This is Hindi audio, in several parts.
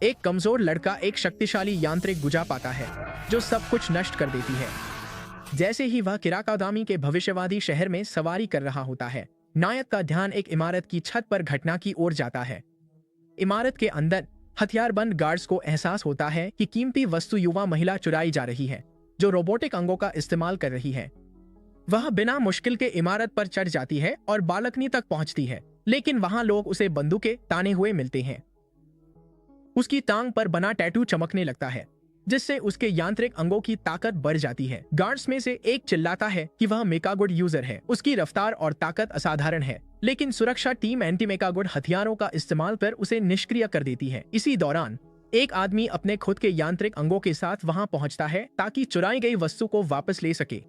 एक कमजोर लड़का एक शक्तिशाली यांत्रिक भुजा पाता है जो सब कुछ नष्ट कर देती है। जैसे ही वह किराकादामी के भविष्यवादी शहर में सवारी कर रहा होता है, नायक का ध्यान एक इमारत की छत पर घटना की ओर जाता है। इमारत के अंदर हथियारबंद गार्ड्स को एहसास होता है कि कीमती वस्तु युवा महिला चुराई जा रही है, जो रोबोटिक अंगों का इस्तेमाल कर रही है। वह बिना मुश्किल के इमारत पर चढ़ जाती है और बालकनी तक पहुंचती है, लेकिन वहां लोग उसे बंदूकें ताने हुए मिलते हैं। उसकी टांग पर बना टैटू चमकने लगता है, जिससे उसके यांत्रिक अंगों की ताकत बढ़ जाती है। गार्ड्स में से एक चिल्लाता है कि वह मेकागुड यूजर है, उसकी रफ्तार और ताकत असाधारण है, लेकिन सुरक्षा टीम एंटी मेकागुड हथियारों का इस्तेमाल कर उसे निष्क्रिय कर देती है। इसी दौरान एक आदमी अपने खुद के यांत्रिक अंगों के साथ वहां पहुंचता है ताकि चुराई गई वस्तु को वापस ले सके।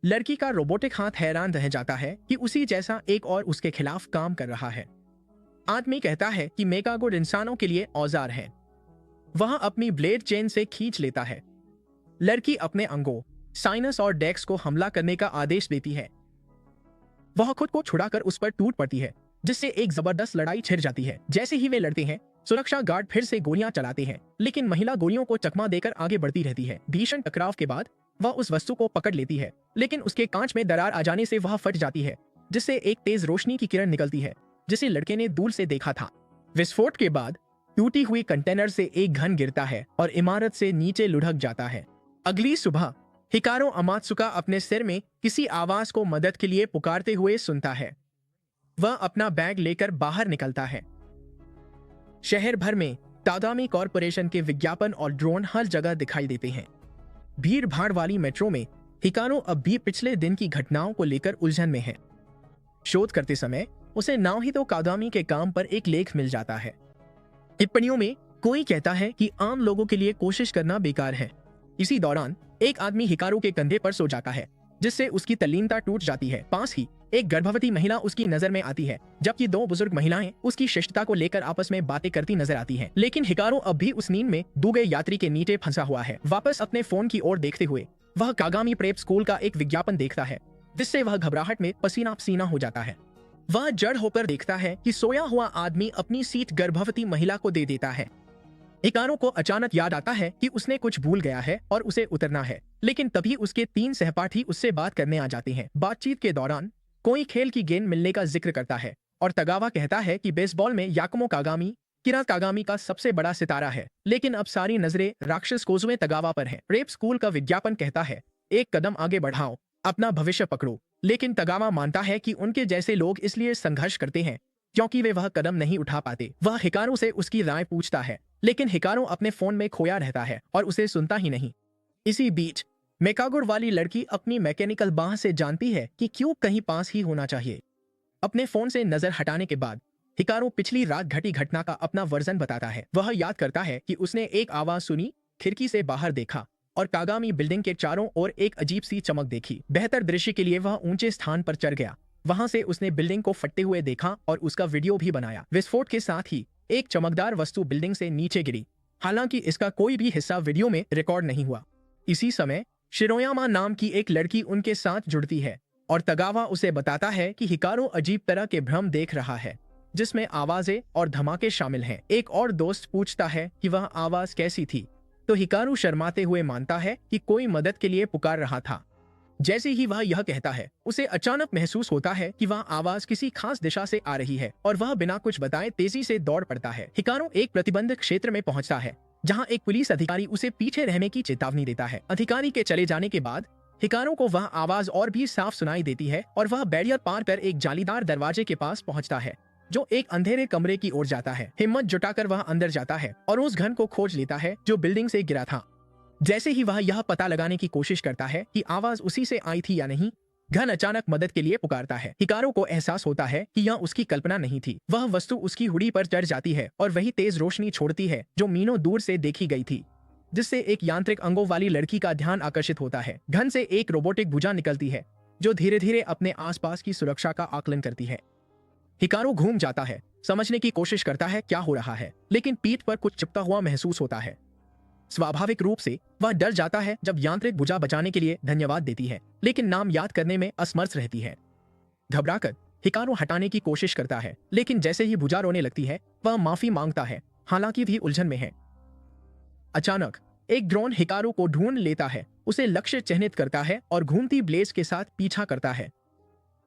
लड़की का रोबोटिक हाथ हैरान रह जाता है कि उसी जैसा एक और उसके खिलाफ काम कर रहा है। आदमी कहता है कि मेकागुड इंसानों के लिए औजार है। वह अपनी ब्लेड चेन से खींच लेता है। लड़की अपने अंगों साइनस और डेक्स को हमला करने का आदेश देती है। वह खुद को छुड़ाकर उस पर टूट पड़ती है, जिससे एक जबरदस्त लड़ाई छिड़ जाती है। जैसे ही वे लड़ते हैं, सुरक्षा गार्ड फिर से गोलियां चलाते हैं, लेकिन महिला गोलियों को चकमा देकर आगे बढ़ती रहती है। भीषण टकराव के बाद वह उस वस्तु को पकड़ लेती है, लेकिन उसके कांच में दरार आ जाने से वह फट जाती है, जिससे एक तेज रोशनी की किरण निकलती है, जिसे लड़के ने दूर से देखा था। विस्फोट के बाद टूटी हुई कंटेनर से एक घन गिरता है और इमारत से नीचे लुढ़क जाता है। अगली सुबह हिकारो अमात्सुका अपने सिर में किसी आवाज को मदद के लिए पुकारते हुए सुनता है। वह अपना बैग लेकर बाहर निकलता है। शहर भर में तादामी कॉरपोरेशन के विज्ञापन और ड्रोन हर जगह दिखाई देते हैं। भीड़ भाड़ वाली मेट्रो में हिकारो अब भी पिछले दिन की घटनाओं को लेकर उलझन में है। शोध करते समय उसे नाओहितो कादामी के काम पर एक लेख मिल जाता है। टिप्पणियों में कोई कहता है कि आम लोगों के लिए कोशिश करना बेकार है। इसी दौरान एक आदमी हिकारो के कंधे पर सो जाता है, जिससे उसकी तल्लीनता टूट जाती है। पास ही एक गर्भवती महिला उसकी नजर में आती है, जबकि दो बुजुर्ग महिलाएं उसकी शिष्टता को लेकर आपस में बातें करती नजर आती हैं। लेकिन हिकारो अब भी उस नींद में डूबे यात्री के नीचे फंसा हुआ है। वापस अपने फोन की ओर देखते हुए वह कागामी प्रेप स्कूल का एक विज्ञापन देखता है, जिससे वह घबराहट में पसीना पसीना हो जाता है। वह जड़ होकर देखता है कि सोया हुआ आदमी अपनी सीट गर्भवती महिला को दे देता है। हिकारो को अचानक याद आता है कि उसने कुछ भूल गया है और उसे उतरना है, लेकिन तभी उसके 3 सहपाठी उससे बात करने आ जाते हैं। बातचीत के दौरान कोई खेल की गेंद मिलने का जिक्र करता है और तगावा कहता है कि बेसबॉल में याकुमो कागामी किरा कागामी का सबसे बड़ा सितारा है, लेकिन अब सारी नजरें राक्षस कोजुए तगावा पर हैं। प्रेप स्कूल का विज्ञापन कहता है, एक कदम आगे बढ़ाओ, अपना भविष्य पकड़ो। लेकिन तगावा मानता है कि उनके जैसे लोग इसलिए संघर्ष करते हैं क्योंकि वे वह कदम नहीं उठा पाते। वह हिकारो से उसकी राय पूछता है, लेकिन हिकारो अपने फोन में खोया रहता है और उसे सुनता ही नहीं। इसी बीच मेकागुर वाली लड़की अपनी मैकेनिकल बाह से जानती है कि क्यूब कहीं पास ही होना चाहिए। अपने फोन से नजर हटाने के बाद हिकारो पिछली रात घटी घटना का अपना वर्जन बताता है। वह याद करता है कि उसने एक आवाज सुनी, खिड़की से बाहर देखा और कागामी बिल्डिंग के चारों ओर एक अजीब सी चमक देखी। बेहतर दृश्य के लिए वह ऊंचे स्थान पर चढ़ गया। वहां से उसने बिल्डिंग को फटते हुए देखा और उसका वीडियो भी बनाया। विस्फोट के साथ ही एक चमकदार वस्तु बिल्डिंग से नीचे गिरी, हालांकि इसका कोई भी हिस्सा वीडियो में रिकॉर्ड नहीं हुआ। इसी समय शिरोयामा नाम की एक लड़की उनके साथ जुड़ती है और तगावा उसे बताता है कि हिकारो अजीब तरह के भ्रम देख रहा है, जिसमें आवाजें और धमाके शामिल हैं। एक और दोस्त पूछता है कि वह आवाज कैसी थी, तो हिकारो शर्माते हुए मानता है कि कोई मदद के लिए पुकार रहा था। जैसे ही वह यह कहता है, उसे अचानक महसूस होता है कि वह आवाज किसी खास दिशा से आ रही है और वह बिना कुछ बताए तेजी से दौड़ पड़ता है। हिकारो एक प्रतिबंधित क्षेत्र में पहुंचता है, जहां एक पुलिस अधिकारी उसे पीछे रहने की चेतावनी देता है। अधिकारी के चले जाने के बाद हिकारो को वह आवाज और भी साफ सुनाई देती है और वह बैरियर पार कर एक जालीदार दरवाजे के पास पहुंचता है, जो एक अंधेरे कमरे की ओर जाता है। हिम्मत जुटाकर वह अंदर जाता है और उस घन को खोज लेता है जो बिल्डिंग से गिरा था। जैसे ही वह यह पता लगाने की कोशिश करता है कि आवाज उसी से आई थी या नहीं, घन अचानक मदद के लिए पुकारता है। हिकारो को एहसास होता है कि यह उसकी कल्पना नहीं थी। वह वस्तु उसकी हुडी पर चढ़ जाती है और वही तेज रोशनी छोड़ती है जो मीलों दूर से देखी गई थी, जिससे एक यांत्रिक अंगों वाली लड़की का ध्यान आकर्षित होता है। घन से एक रोबोटिक भुजा निकलती है जो धीरे धीरे अपने आसपास की सुरक्षा का आकलन करती है। हिकारो घूम जाता है, समझने की कोशिश करता है क्या हो रहा है, लेकिन पीठ पर कुछ चिपका हुआ महसूस होता है। स्वाभाविक रूप से वह डर जाता है जब यांत्रिक भुजा बचाने के लिए धन्यवाद देती है, लेकिन नाम याद करने में असमर्थ रहती है। घबराकर हिकारो हटाने की कोशिश करता है, लेकिन जैसे ही भुजा रोने लगती है, वह माफी मांगता है। हालांकि भी उलझन में है। अचानक एक ड्रोन हिकारू को ढूंढ लेता है, उसे लक्ष्य चिन्हित करता है और घूमती ब्लेज के साथ पीछा करता है।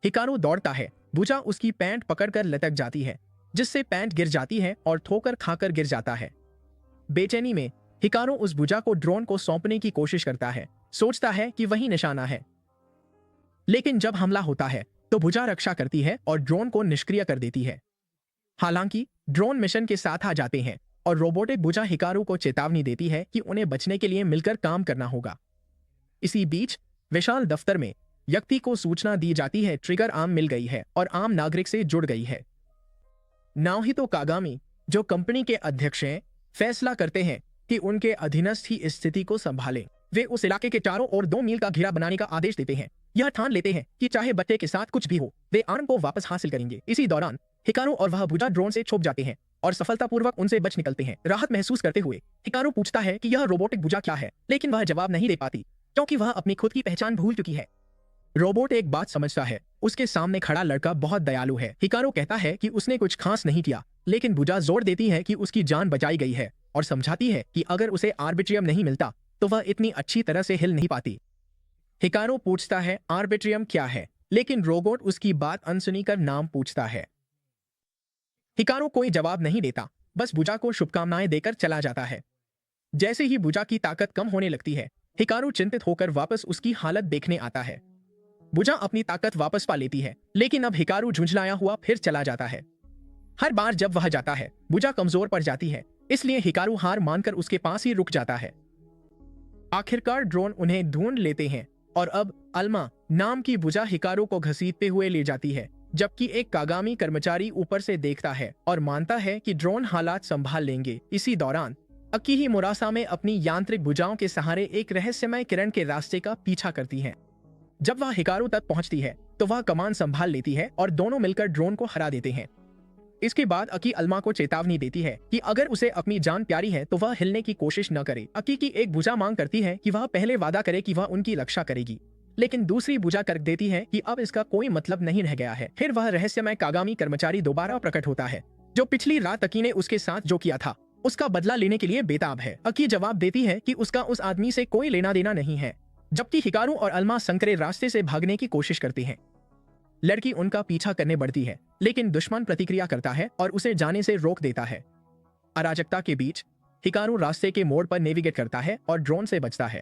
हिकारू दौड़ता है, भुजा उसकी पैंट पकड़कर लटक जाती है, जिससे पैंट गिर जाती है और ठोकर खाकर गिर जाता है। बेचैनी में हिकारू उस भुजा को ड्रोन को सौंपने की कोशिश करता है, सोचता है कि वही निशाना है। लेकिन जब हमला होता है तो भुजा रक्षा करती है और ड्रोन को निष्क्रिय कर देती है। हालांकि ड्रोन मिशन के साथ आ जाते हैं और रोबोटिक भुजा हिकारू को चेतावनी देती है कि उन्हें बचने के लिए मिलकर काम करना होगा। इसी बीच विशाल दफ्तर में व्यक्ति को सूचना दी जाती है ट्रिगर आर्म मिल गई है और आम नागरिक से जुड़ गई है। नाओहितो कागामी, जो कंपनी के अध्यक्ष हैं, फैसला करते हैं कि उनके अधीनस्थ ही इस स्थिति को संभालें। वे उस इलाके के चारों ओर 2 मील का घेरा बनाने का आदेश देते हैं। यह ठान लेते हैं कि चाहे बच्चे के साथ कुछ भी हो, वे आर्म को वापस हासिल करेंगे। इसी दौरान हिकारू और वह भुजा ड्रोन से छुप जाते हैं और सफलतापूर्वक उनसे बच निकलते हैं। राहत महसूस करते हुए हिकारू पूछता है कि यह रोबोटिक भुजा क्या है, लेकिन वह जवाब नहीं दे पाती क्योंकि वह अपनी खुद की पहचान भूल चुकी है। रोबोट एक बात समझता है, उसके सामने खड़ा लड़का बहुत दयालु है। हिकारू कहता है कि उसने कुछ खास नहीं किया, लेकिन भुजा जोर देती है कि उसकी जान बचाई गई है और समझाती है कि अगर उसे आर्बिट्रियम नहीं मिलता तो वह इतनी अच्छी तरह से हिल नहीं पाती। हिकारू पूछता है आर्बिट्रियम क्या है, लेकिन रोबोट उसकी बात अनसुनी कर नाम पूछता है। हिकारू कोई जवाब नहीं देता, बस भुजा को शुभकामनाएं देकर चला जाता है। जैसे ही भुजा की ताकत कम होने लगती है, हिकारू चिंतित होकर वापस उसकी हालत देखने आता है। भुजा अपनी ताकत वापस पा लेती है, लेकिन अब हिकारू झुंझलाया हुआ फिर चला जाता है। हर बार जब वह जाता है, भुजा कमजोर पड़ जाती है, इसलिए हिकारू हार मानकर उसके पास ही रुक जाता है। आखिरकार ड्रोन उन्हें ढूंढ लेते हैं और अब अल्मा नाम की भुजा हिकारू को घसीटते हुए ले जाती है, जबकि एक कागामी कर्मचारी ऊपर से देखता है और मानता है कि ड्रोन हालात संभाल लेंगे। इसी दौरान अकीही मुरासा में अपनी यांत्रिक भुजाओं के सहारे एक रहस्यमय किरण के रास्ते का पीछा करती है। जब वह हिकारू तक पहुंचती है तो वह कमान संभाल लेती है और दोनों मिलकर ड्रोन को हरा देते हैं। इसके बाद अकी अल्मा को चेतावनी देती है कि अगर उसे अपनी जान प्यारी है तो वह हिलने की कोशिश न करे। अकी की एक भुजा मांग करती है कि वह पहले वादा करे कि वह उनकी रक्षा करेगी, लेकिन दूसरी भुजा कर देती है कि अब इसका कोई मतलब नहीं रह गया है। फिर वह रहस्यमय कागामी कर्मचारी दोबारा प्रकट होता है, जो पिछली रात अकी ने उसके साथ जो किया था उसका बदला लेने के लिए बेताब है। अकी जवाब देती है कि उसका उस आदमी से कोई लेना देना नहीं है, जबकि हिकारू और अल्मा संकरे रास्ते से भागने की कोशिश करते हैं। लड़की उनका पीछा करने बढ़ती है, लेकिन दुश्मन प्रतिक्रिया करता है और उसे जाने से रोक देता है। अराजकता के बीच हिकारू रास्ते के मोड़ पर नेविगेट करता है और ड्रोन से बचता है।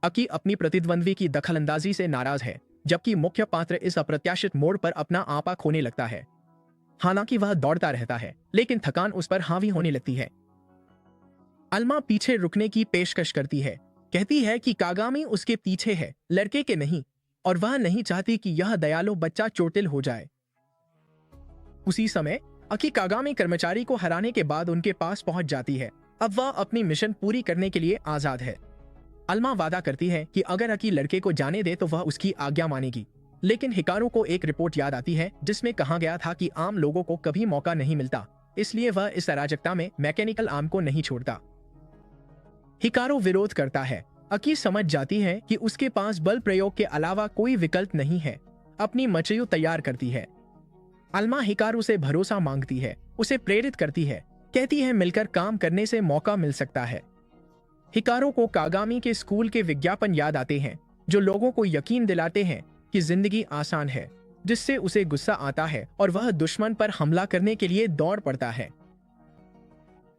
अकी अपनी प्रतिद्वंद्वी की दखलंदाजी से नाराज है, जबकि मुख्य पात्र इस अप्रत्याशित मोड़ पर अपना आपा खोने लगता है। हालांकि वह दौड़ता रहता है, लेकिन थकान उस पर हावी होने लगती है। अल्मा पीछे रुकने की पेशकश करती है, कहती है कि कागामी उसके पीछे है, लड़के के नहीं, और वह नहीं चाहती कि यह दयालु बच्चा चोटिल हो जाए। उसी समय अकी कागामी कर्मचारी को हराने के बाद उनके पास पहुंच जाती है। अब वह अपनी मिशन पूरी करने के लिए आजाद है। अल्मा वादा करती है कि अगर अकी लड़के को जाने दे तो वह उसकी आज्ञा मानेगी, लेकिन हिकारू को एक रिपोर्ट याद आती है जिसमें कहा गया था कि आम लोगों को कभी मौका नहीं मिलता, इसलिए वह इस अराजकता में मैकेनिकल आर्म को नहीं छोड़ता। हिकारू विरोध करता है। अकी समझ जाती है कि उसके पास बल प्रयोग के अलावा कोई विकल्प नहीं है। अपनी मचयू तैयार करती है। अल्मा हिकारू से भरोसा मांगती है, उसे प्रेरित करती है, कहती है मिलकर काम करने से मौका मिल सकता है। हिकारू को कागामी के स्कूल के विज्ञापन याद आते हैं, जो लोगों को यकीन दिलाते हैं कि जिंदगी आसान है, जिससे उसे गुस्सा आता है और वह दुश्मन पर हमला करने के लिए दौड़ पड़ता है।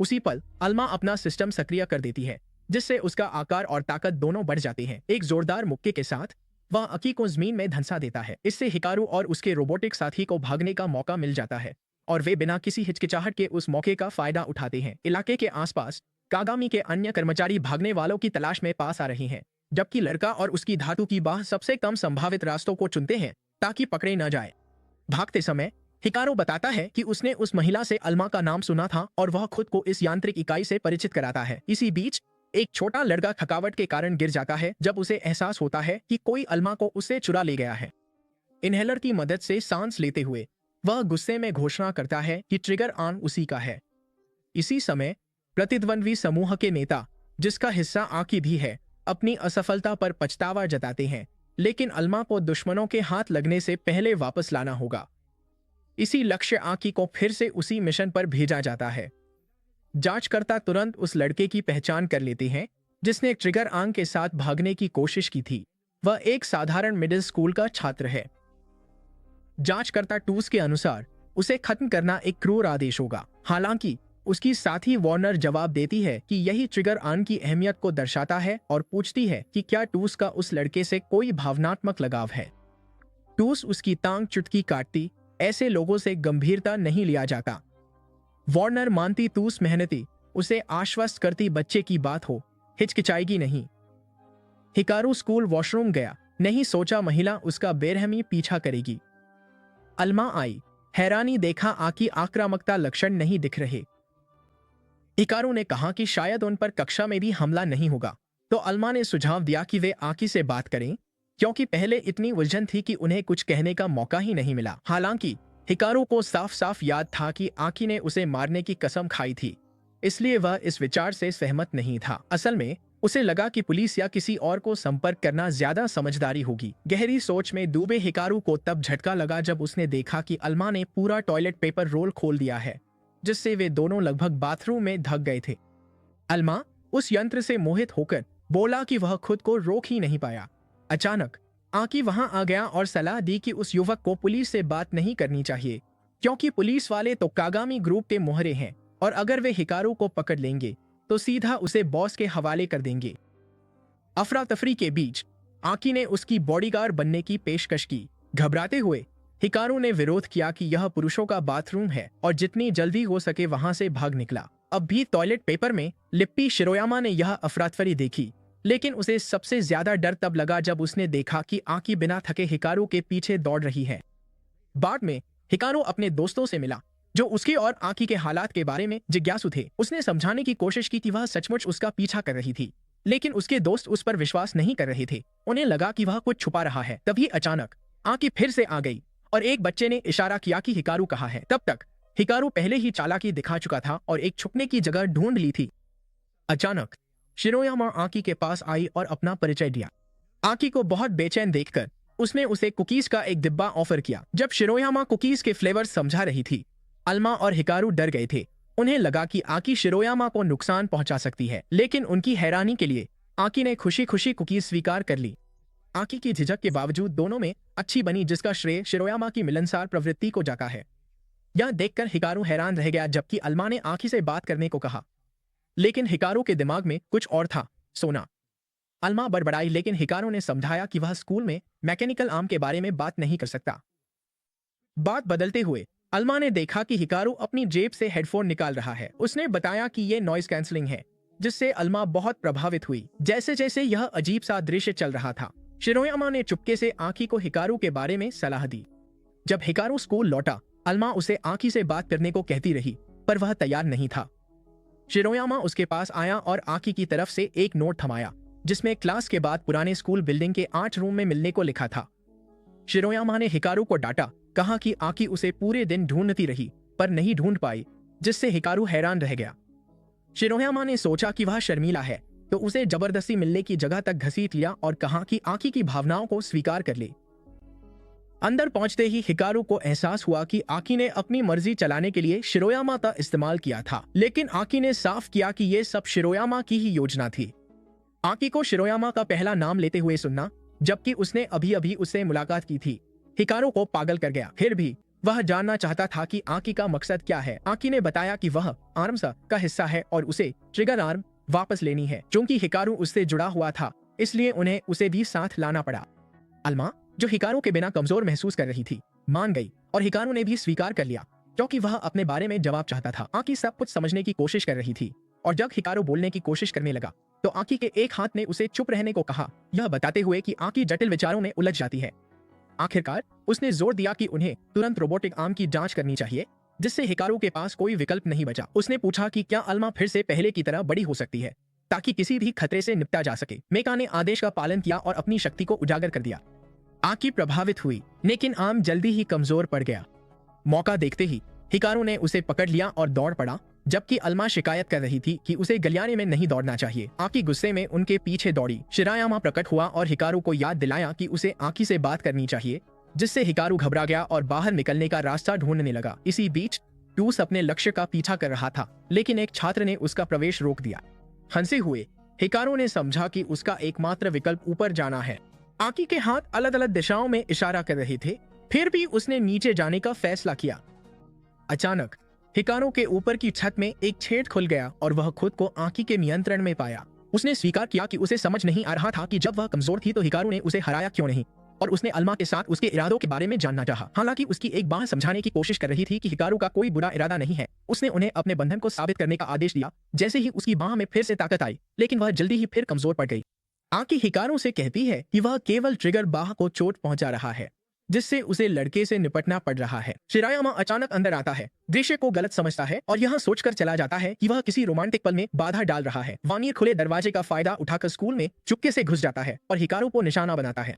उसी पल अल्मा अपना सिस्टम सक्रिय कर देती है, जिससे उसका आकार और ताकत दोनों बढ़ जाते हैं। एक जोरदार मुक्के के साथ वह अकी को जमीन में धंसा देता है। इससे हिकारू और उसके रोबोटिक साथी को भागने का मौका मिल जाता है और वे बिना किसी हिचकिचाहट के उस मौके का फायदा उठाते हैं। इलाके के आसपास कागामी के अन्य कर्मचारी भागने वालों की तलाश में पास आ रहे हैं, जबकि लड़का और उसकी धातु की बाह सबसे कम संभावित रास्तों को चुनते हैं ताकि पकड़े न जाए। भागते समय हिकारू बताता है कि उसने उस महिला से अल्मा का नाम सुना था और वह खुद को इस यांत्रिक इकाई से परिचित कराता है। इसी बीच एक छोटा लड़का थकावट के कारण गिर जाता है जब उसे एहसास होता है कि कोई अल्मा को उससे चुरा ले गया है। इनहेलर की मदद से सांस लेते हुए वह गुस्से में घोषणा करता है कि ट्रिगर आर्म उसी का है। इसी समय प्रतिद्वंद्वी समूह के नेता, जिसका हिस्सा आकी भी है, अपनी असफलता पर पछतावा जताते हैं, लेकिन अल्मा को दुश्मनों के हाथ लगने से पहले वापस लाना होगा। इसी लक्ष्य आकी को फिर से उसी मिशन पर भेजा जाता है। जांचकर्ता तुरंत उस लड़के की पहचान कर लेते हैं जिसने ट्रिगर आंग के साथ भागने की कोशिश की थी। वह एक साधारण मिडिल स्कूल का छात्र है। जांचकर्ता टूस के अनुसार उसे खत्म करना एक क्रूर आदेश होगा। हालांकि उसकी साथी वार्नर जवाब देती है कि यही ट्रिगर आन की अहमियत को दर्शाता है और पूछती है कि क्या टूस का उस लड़के से कोई भावनात्मक लगाव है। टूस उसकी टांग चुटकी काटती, ऐसे लोगों से गंभीरता नहीं लिया जाता। वार्नर मानती टूस मेहनती, उसे आश्वस्त करती बच्चे की बात हो, हिचकिचाएगी नहीं। हिकारू स्कूल वॉशरूम गया, नहीं सोचा महिला उसका बेरहमी पीछा करेगी। अल्मा आई, हैरानी देखा आकी आक्रामकता लक्षण नहीं दिख रहे। हिकारू ने कहा कि शायद उन पर कक्षा में भी हमला नहीं होगा, तो अल्मा ने सुझाव दिया कि वे आकी से बात करें, क्योंकि पहले इतनी उलझन थी कि उन्हें कुछ कहने का मौका ही नहीं मिला। हालांकि हिकारू को साफ साफ याद था कि आकी ने उसे मारने की कसम खाई थी, इसलिए वह इस विचार से सहमत नहीं था। असल में उसे लगा कि पुलिस या किसी और को संपर्क करना ज्यादा समझदारी होगी। गहरी सोच में डूबे हिकारू को तब झटका लगा जब उसने देखा कि अल्मा ने पूरा टॉयलेट पेपर रोल खोल दिया है, जिससे वे दोनों लगभग बाथरूम में धक गए थे। अल्मा उस यंत्र से मोहित होकर बोला कि वह खुद को रोक ही नहीं पाया। अचानक आकी वहां आ गया और सलाह दी कि उस युवक को पुलिस से बात नहीं करनी चाहिए, क्योंकि पुलिस वाले तो कागामी ग्रुप के मोहरे हैं और अगर वे हिकारू को पकड़ लेंगे तो सीधा उसे बॉस के हवाले कर देंगे। अफरा तफरी के बीच आकी ने उसकी बॉडीगार्ड बनने की पेशकश की। घबराते हुए हिकारू ने विरोध किया कि यह पुरुषों का बाथरूम है और जितनी जल्दी हो सके वहां से भाग निकला। अब भी टॉयलेट पेपर में लिप्पी शिरोयामा ने यह अफरातफरी देखी, लेकिन उसे सबसे ज्यादा डर तब लगा जब उसने देखा कि आकी बिना थके हिकारू के पीछे दौड़ रही है। बाद में हिकारू अपने दोस्तों से मिला जो उसके और आकी के हालात के बारे में जिज्ञासु थे। उसने समझाने की कोशिश की कि वह सचमुच उसका पीछा कर रही थी, लेकिन उसके दोस्त उस पर विश्वास नहीं कर रहे थे। उन्हें लगा कि वह कुछ छुपा रहा है। तभी अचानक आकी फिर से आ गई और एक बच्चे ने इशारा किया कि हिकारू कहाँ है। तब तक हिकारू पहले ही चालाकी दिखा चुका था और एक छुपने की जगह ढूंढ ली थी। अचानक शिरोयामा आकी के पास आई और अपना परिचय दिया। आकी को बहुत बेचैन देखकर उसने उसे कुकीज का एक डिब्बा ऑफर किया। जब शिरोयामा कुकीज के फ्लेवर समझा रही थी, अल्मा और हिकारू डर गए थे। उन्हें लगा कि आकी शिरोयामा को नुकसान पहुंचा सकती है, लेकिन उनकी हैरानी के लिए आकी ने खुशी खुशी कुकीज स्वीकार कर ली। आकी की झिझक के बावजूद दोनों में अच्छी बनी, जिसका श्रेय शिरोयामा की मिलनसार प्रवृत्ति को जाता है। यह देखकर हिकारू हैरान रह गया, जबकि अल्मा ने आकी से बात करने को कहा, लेकिन हिकारू के दिमाग में कुछ और था, सोना। अल्मा बड़बड़ाई, लेकिन हिकारू ने समझाया कि वह स्कूल में मैकेनिकल आर्म के बारे में बात नहीं कर सकता। बात बदलते हुए अल्मा ने देखा कि हिकारू अपनी जेब से हेडफोन निकाल रहा है। उसने बताया कि ये नॉइज कैंसलिंग है, जिससे अल्मा बहुत प्रभावित हुई। जैसे जैसे यह अजीब सा दृश्य चल रहा था, शिरोयामा ने चुपके से आकी को हिकारू के बारे में सलाह दी। जब हिकारू स्कूल लौटा, अल्मा उसे आकी से बात करने को कहती रही, पर वह तैयार नहीं था। शिरोयामा उसके पास आया और आकी की तरफ से एक नोट थमाया, जिसमें क्लास के बाद पुराने स्कूल बिल्डिंग के 8 रूम में मिलने को लिखा था। शिरोयामा ने हिकारू को डांटा, कहा कि आकी उसे पूरे दिन ढूंढती रही पर नहीं ढूंढ पाई, जिससे हिकारू हैरान रह गया। शिरोयामा ने सोचा कि वह शर्मीला है, तो उसे जबरदस्ती मिलने की जगह तक घसीट लिया और कहा कि आकी की भावनाओं को स्वीकार कर ले। अंदर पहुंचते ही हिकारू को एहसास हुआ कि आकी ने अपनी मर्जी चलाने के लिए शिरोयामा का इस्तेमाल किया था, लेकिन आकी ने साफ किया कि यह सब शिरोयामा की ही योजना थी। आकी को शिरोयामा का पहला नाम लेते हुए सुनना, जबकि उसने अभी अभी उससे मुलाकात की थी, हिकारू को पागल कर गया। फिर भी वह जानना चाहता था कि आकी का मकसद क्या है। आकी ने बताया कि वह आर्म्स का हिस्सा है और उसे ट्रिगर आर्म वापस लेनी है। चूंकि हिकारू उससे जुड़ा हुआ था, इसलिए उन्हें उसे भी साथ लाना पड़ा। अल्मा, जो हिकारू के बिना कमजोर महसूस कर रही थी, मान गई और हिकारू ने भी स्वीकार कर लिया, क्योंकि वह अपने बारे में जवाब चाहता था। आकी सब कुछ समझने की कोशिश कर रही थी और जब हिकारू बोलने की कोशिश करने लगा तो आकी के एक हाथ ने उसे चुप रहने को कहा, यह बताते हुए कि आकी जटिल विचारों में उलझ जाती है। आखिरकार उसने जोर दिया कि उन्हें तुरंत रोबोटिक आर्म की जांच करनी चाहिए, जिससे हिकारू के पास कोई विकल्प नहीं बचा। उसने पूछा कि क्या अल्मा फिर से पहले की तरह बड़ी हो सकती है, ताकि किसी भी खतरे से निपटा जा सके। मेका ने आदेश का पालन किया और अपनी शक्ति को उजागर कर दिया। आकी प्रभावित हुई, लेकिन आर्म जल्दी ही कमजोर पड़ गया। मौका देखते ही हिकारू ने उसे पकड़ लिया और दौड़ पड़ा, जबकि अल्मा शिकायत कर रही थी कि उसे गलियारे में नहीं दौड़ना चाहिए। आकी गुस्से में उनके पीछे दौड़ी। शिरोयामा प्रकट हुआ और हिकारू को याद दिलाया कि उसे आकी से बात करनी चाहिए, जिससे हिकारू घबरा गया और बाहर निकलने का रास्ता ढूंढने लगा। इसी बीच टूस अपने लक्ष्य का पीछा कर रहा था, लेकिन एक छात्र ने उसका प्रवेश रोक दिया। हंसे हुए हिकारू ने समझा कि उसका एकमात्र विकल्प ऊपर जाना है। आकी के हाथ अलग अलग दिशाओं में इशारा कर रहे थे, फिर भी उसने नीचे जाने का फैसला किया। अचानक हिकारू के ऊपर की छत में एक छेद खुल गया और वह खुद को आकी के नियंत्रण में पाया। उसने स्वीकार किया कि उसे समझ नहीं आ रहा था कि जब वह कमजोर थी तो हिकारू ने उसे हराया क्यों नहीं, और उसने अल्मा के साथ उसके इरादों के बारे में जानना चाहा। हालांकि उसकी एक बाह समझाने की कोशिश कर रही थी कि हिकारू का कोई बुरा इरादा नहीं है। उसने उन्हें अपने बंधन को साबित करने का आदेश दिया। जैसे ही उसकी बाह में फिर से ताकत आई, लेकिन वह जल्दी ही फिर कमजोर पड़ गई। आकी हिकारू से कहती है कि वह केवल ट्रिगर बाह को चोट पहुंचा रहा है, जिससे उसे लड़के से निपटना पड़ रहा है। शिरायामा अचानक अंदर आता है, दृश्य को गलत समझता है और यह सोचकर चला जाता है कि वह किसी रोमांटिक पल में बाधा डाल रहा है। वानियर खुले दरवाजे का फायदा उठाकर स्कूल में चुपके से घुस जाता है और हिकारू को निशाना बनाता है।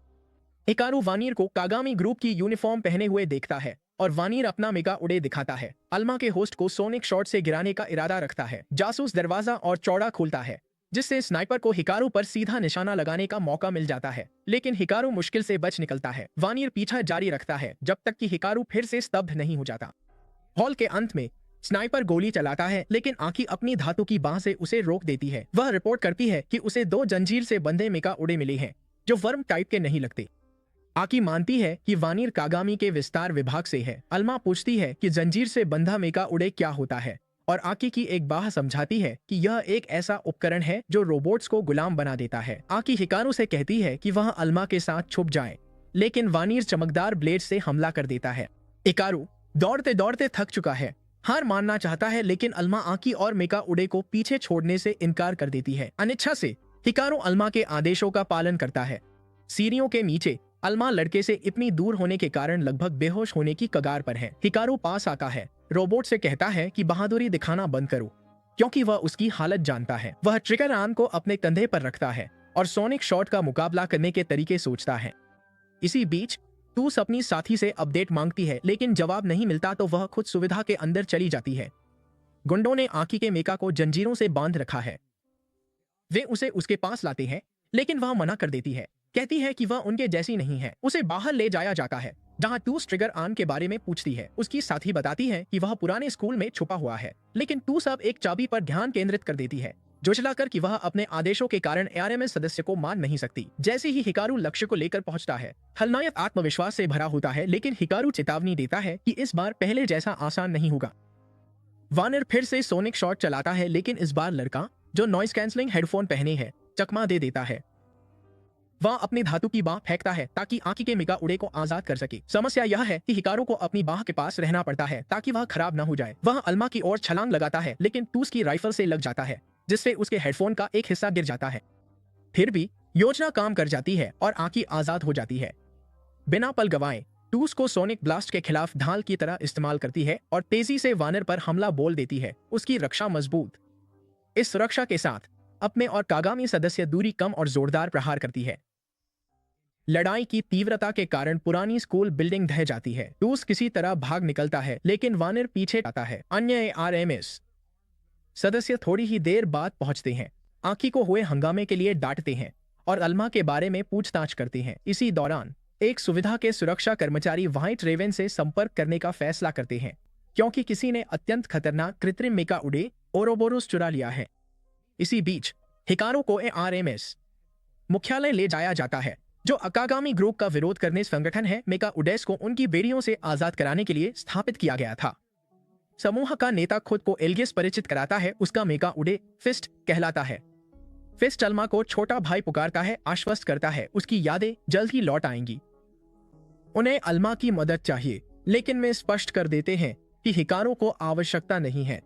हिकारू वानियर को कागामी ग्रुप की यूनिफॉर्म पहने हुए देखता है और वानियर अपना मेगा उड़े दिखाता है। अल्मा के होस्ट को सोनिक शॉट से गिराने का इरादा रखता है। जासूस दरवाजा और चौड़ा खोलता है, जिससे स्नाइपर को हिकारू पर सीधा निशाना लगाने का मौका मिल जाता है, लेकिन हिकारू मुश्किल से बच निकलता है। वानियर पीछा जारी रखता है जब तक कि हिकारू फिर से स्तब्ध नहीं हो जाता। हॉल के अंत में स्नाइपर गोली चलाता है, लेकिन आकी अपनी धातु की बाह से उसे रोक देती है। वह रिपोर्ट करती है कि उसे 2 जंजीर से बंधे मेगा उड़े मिले हैं, जो वर्म टाइप के नहीं लगते। आकी मानती है कि वानियर कागामी के विस्तार विभाग से है। अल्मा पूछती है कि जंजीर से बंधा मेगा उड़े क्या होता है, और आकी की एक बाह समझाती है कि यह एक ऐसा उपकरण है जो रोबोट्स को गुलाम बना देता है। आकी हिकारू से कहती है कि वह अल्मा के साथ छुप जाए, लेकिन वानियर चमकदार ब्लेड से हमला कर देता है। हिकारू दौड़ते दौड़ते थक चुका है, हार मानना चाहता है, लेकिन अल्मा आकी और मेगा उड़े को पीछे छोड़ने से इनकार कर देती है। अनिच्छा से हिकारू अल्मा के आदेशों का पालन करता है। सीढ़ियों के नीचे अल्मा लड़के से इतनी दूर होने के कारण लगभग बेहोश होने की कगार पर है। हिकारू पास आता है, रोबोट से कहता है कि बहादुरी दिखाना बंद करो, क्योंकि वह उसकी हालत जानता है। वह ट्रिगर आर्म को अपने कंधे पर रखता है और सोनिक शॉट का मुकाबला करने के तरीके सोचता है। इसी बीच टूस अपनी साथी से अपडेट मांगती है, लेकिन जवाब नहीं मिलता तो वह खुद सुविधा के अंदर चली जाती है। गुंडों ने आकी के मेका को जंजीरों से बांध रखा है। वे उसे उसके पास लाते हैं, लेकिन वह मना कर देती है, कहती है कि वह उनके जैसी नहीं है। उसे बाहर ले जाया जाता है, जहां टूस ट्रिगर आर्म के बारे में पूछती है। उसकी साथी बताती है कि वह पुराने स्कूल में छुपा हुआ है, लेकिन टूस अब एक चाबी पर ध्यान केंद्रित कर देती है, जोचलाकर कि वह अपने आदेशों के कारण ARMS सदस्य को मान नहीं सकती। जैसे ही हिकारू लक्ष्य को लेकर पहुंचता है, खलनायक आत्मविश्वास से भरा होता है, लेकिन हिकारू चेतावनी देता है कि इस बार पहले जैसा आसान नहीं होगा। वानियर फिर से सोनिक शॉट चलाता है, लेकिन इस बार लड़का, जो नॉइस कैंसलिंग हेडफोन पहने है, चकमा दे देता है। वह अपनी धातु की बाह फेंकता है ताकि आकी के मेगा उड़े को आजाद कर सके। समस्या यह है कि हिकारू को अपनी बाह के पास रहना पड़ता है ताकि वह खराब न हो जाए। वह अल्मा की ओर छलांग लगाता है, लेकिन टूस की राइफल से लग जाता है, जिससे उसके हेडफोन का एक हिस्सा गिर जाता है। फिर भी योजना काम कर जाती है और आकी आजाद हो जाती है। बिना पल गवाए टूस को सोनिक ब्लास्ट के खिलाफ ढाल की तरह इस्तेमाल करती है और तेजी से वानियर पर हमला बोल देती है। उसकी रक्षा मजबूत। इस सुरक्षा के साथ अपने और कागामी सदस्य दूरी कम और जोरदार प्रहार करती है। लड़ाई की तीव्रता के कारण पुरानी स्कूल बिल्डिंग ढह जाती है। टूस किसी तरह भाग निकलता है, लेकिन वानियर पीछे आता है। अन्य ARMS सदस्य थोड़ी ही देर बाद पहुंचते हैं, आकी को हुए हंगामे के लिए डांटते हैं और अल्मा के बारे में पूछताछ करते हैं। इसी दौरान एक सुविधा के सुरक्षा कर्मचारी व्हाइट रेवन से संपर्क करने का फैसला करते हैं, क्योंकि किसी ने अत्यंत खतरनाक कृत्रिम मेका उड़े ओरोबोरोस चुरा लिया है। इसी बीच हिकारू को ARMS मुख्यालय ले जाया जाता है, जो अकागामी ग्रुप का विरोध करने संगठन है। मेका उडेस को उनकी बेड़ियों से आजाद कराने के लिए स्थापित किया गया था। समूह का नेता खुद को एल्गियस परिचित कराता है। उसका मेका उडे फिस्ट कहलाता है। फिस्ट अल्मा को छोटा भाई पुकारता है, आश्वस्त करता है उसकी यादें जल्द ही लौट आएंगी। उन्हें अल्मा की मदद चाहिए, लेकिन वे स्पष्ट कर देते हैं कि हिकारू को आवश्यकता नहीं है।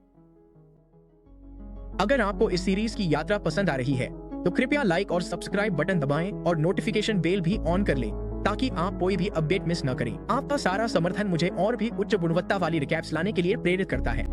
अगर आपको इस सीरीज की यात्रा पसंद आ रही है तो कृपया लाइक और सब्सक्राइब बटन दबाएं और नोटिफिकेशन बेल भी ऑन कर लें, ताकि आप कोई भी अपडेट मिस न करें। आपका सारा समर्थन मुझे और भी उच्च गुणवत्ता वाली रिकैप्स लाने के लिए प्रेरित करता है।